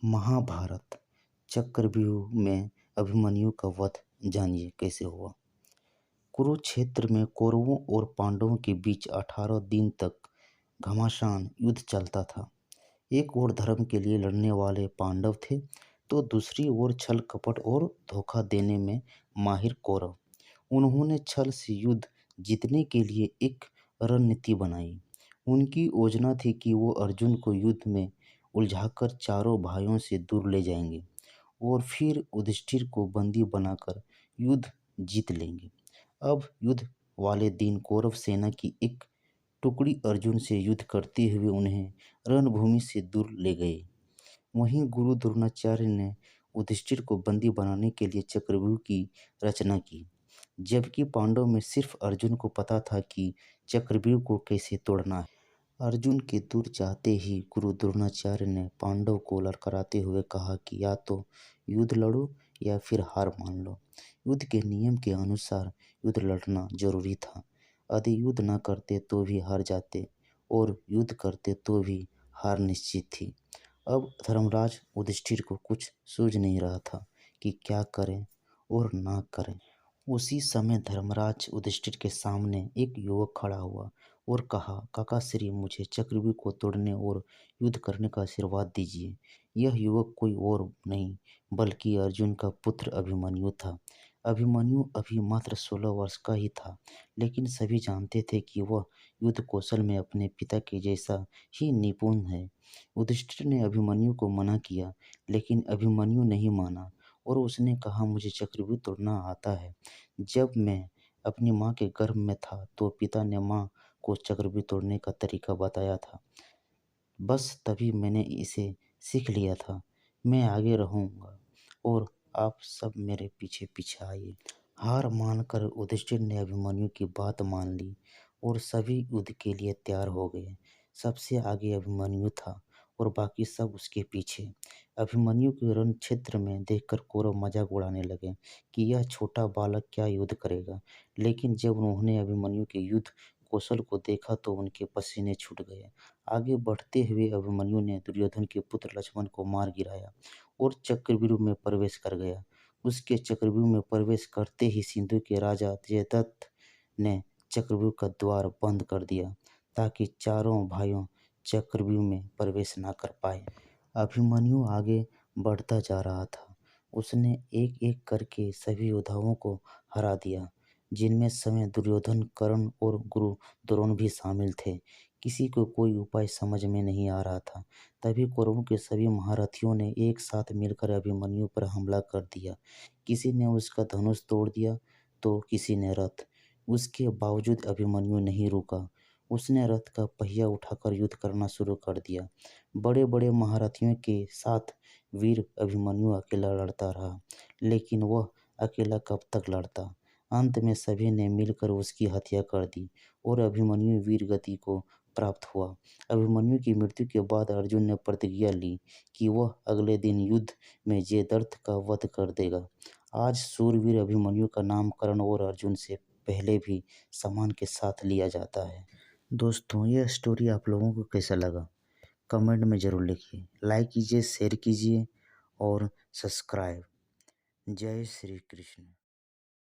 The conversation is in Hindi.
महाभारत चक्रव्यूह में अभिमन्यु का वध जानिए कैसे हुआ। कुरुक्षेत्र में कौरवों और पांडवों के बीच 18 दिन तक घमासान युद्ध चलता था। एक ओर धर्म के लिए लड़ने वाले पांडव थे तो दूसरी ओर छल कपट और धोखा देने में माहिर कौरव। उन्होंने छल से युद्ध जीतने के लिए एक रणनीति बनाई। उनकी योजना थी कि वो अर्जुन को युद्ध में उलझाकर चारों भाइयों से दूर ले जाएंगे और फिर युधिष्ठिर को बंदी बनाकर युद्ध जीत लेंगे। अब युद्ध वाले दिन कौरव सेना की एक टुकड़ी अर्जुन से युद्ध करते हुए उन्हें रणभूमि से दूर ले गए। वहीं गुरु द्रोणाचार्य ने युधिष्ठिर को बंदी बनाने के लिए चक्रव्यूह की रचना की, जबकि पांडवों में सिर्फ अर्जुन को पता था कि चक्रव्यूह को कैसे तोड़ना है। अर्जुन के दूर जाते ही गुरु द्रोणाचार्य ने पांडव को ललकाराते हुए कहा कि या तो युद्ध लड़ो या फिर हार मान लो। युद्ध के नियम के अनुसार युद्ध लड़ना जरूरी था। यदि युद्ध न करते तो भी हार जाते और युद्ध करते तो भी हार निश्चित थी। अब धर्मराज युधिष्ठिर को कुछ सूझ नहीं रहा था कि क्या करें और ना करें। उसी समय धर्मराज युधिष्ठिर के सामने एक युवक खड़ा हुआ और कहा, काका श्री, मुझे चक्रव्यूह को तोड़ने और युद्ध करने का आशीर्वाद दीजिए। यह युवक कोई और नहीं बल्कि अर्जुन का पुत्र अभिमन्यु था। अभिमन्यु अभी मात्र 16 वर्ष का ही था, लेकिन सभी जानते थे कि वह युद्ध कौशल में अपने पिता के जैसा ही निपुण है। युधिष्ठिर ने अभिमन्यु को मना किया, लेकिन अभिमन्यु नहीं माना और उसने कहा, मुझे चक्रव्यूह तोड़ना आता है। जब मैं अपनी माँ के गर्भ में था तो पिता ने माँ को चक्रव्यूह तोड़ने का तरीका बताया था। बस तभी मैंने इसे सीख लिया था। मैं आगे रहूंगा और आप सब मेरे पीछे पीछे आइए। हार मानकर युधिष्ठिर ने अभिमन्यु की बात मान ली और सभी युद्ध के लिए तैयार हो गए। सबसे आगे अभिमन्यु था और बाकी सब उसके पीछे। अभिमन्यु के रण क्षेत्र में देखकर कौरव मजाक उड़ाने लगे कि यह छोटा बालक क्या युद्ध करेगा। लेकिन जब उन्होंने अभिमन्यु के युद्ध कौशल को देखा तो उनके पसीने छूट गए। आगे बढ़ते हुए अभिमन्यु ने दुर्योधन के पुत्र लक्ष्मण को मार गिराया और चक्रव्यूह में प्रवेश कर गया। उसके चक्रव्यूह में प्रवेश करते ही सिंधु के राजा जयद्रथ ने चक्रव्यूह का द्वार बंद कर दिया ताकि चारों भाइयों चक्रव्यूह में प्रवेश न कर पाए। अभिमन्यु आगे बढ़ता जा रहा था। उसने एक एक करके सभी योद्धाओं को हरा दिया, जिनमें समय दुर्योधन, कर्ण और गुरु द्रोण भी शामिल थे। किसी को कोई उपाय समझ में नहीं आ रहा था। तभी कौरवों के सभी महारथियों ने एक साथ मिलकर अभिमन्यु पर हमला कर दिया। किसी ने उसका धनुष तोड़ दिया तो किसी ने रथ। उसके बावजूद अभिमन्यु नहीं रुका। उसने रथ का पहिया उठाकर युद्ध करना शुरू कर दिया। बड़े बड़े महारथियों के साथ वीर अभिमन्यु अकेला लड़ता रहा, लेकिन वह अकेला कब तक लड़ता। अंत में सभी ने मिलकर उसकी हत्या कर दी और अभिमन्यु वीर गति को प्राप्त हुआ। अभिमन्यु की मृत्यु के बाद अर्जुन ने प्रतिज्ञा ली कि वह अगले दिन युद्ध में जयद्रथ का वध कर देगा। आज शूरवीर अभिमन्यु का नामकरण और अर्जुन से पहले भी सम्मान के साथ लिया जाता है। दोस्तों, यह स्टोरी आप लोगों को कैसा लगा कमेंट में ज़रूर लिखिए। लाइक कीजिए, शेयर कीजिए और सब्सक्राइब। जय श्री कृष्ण।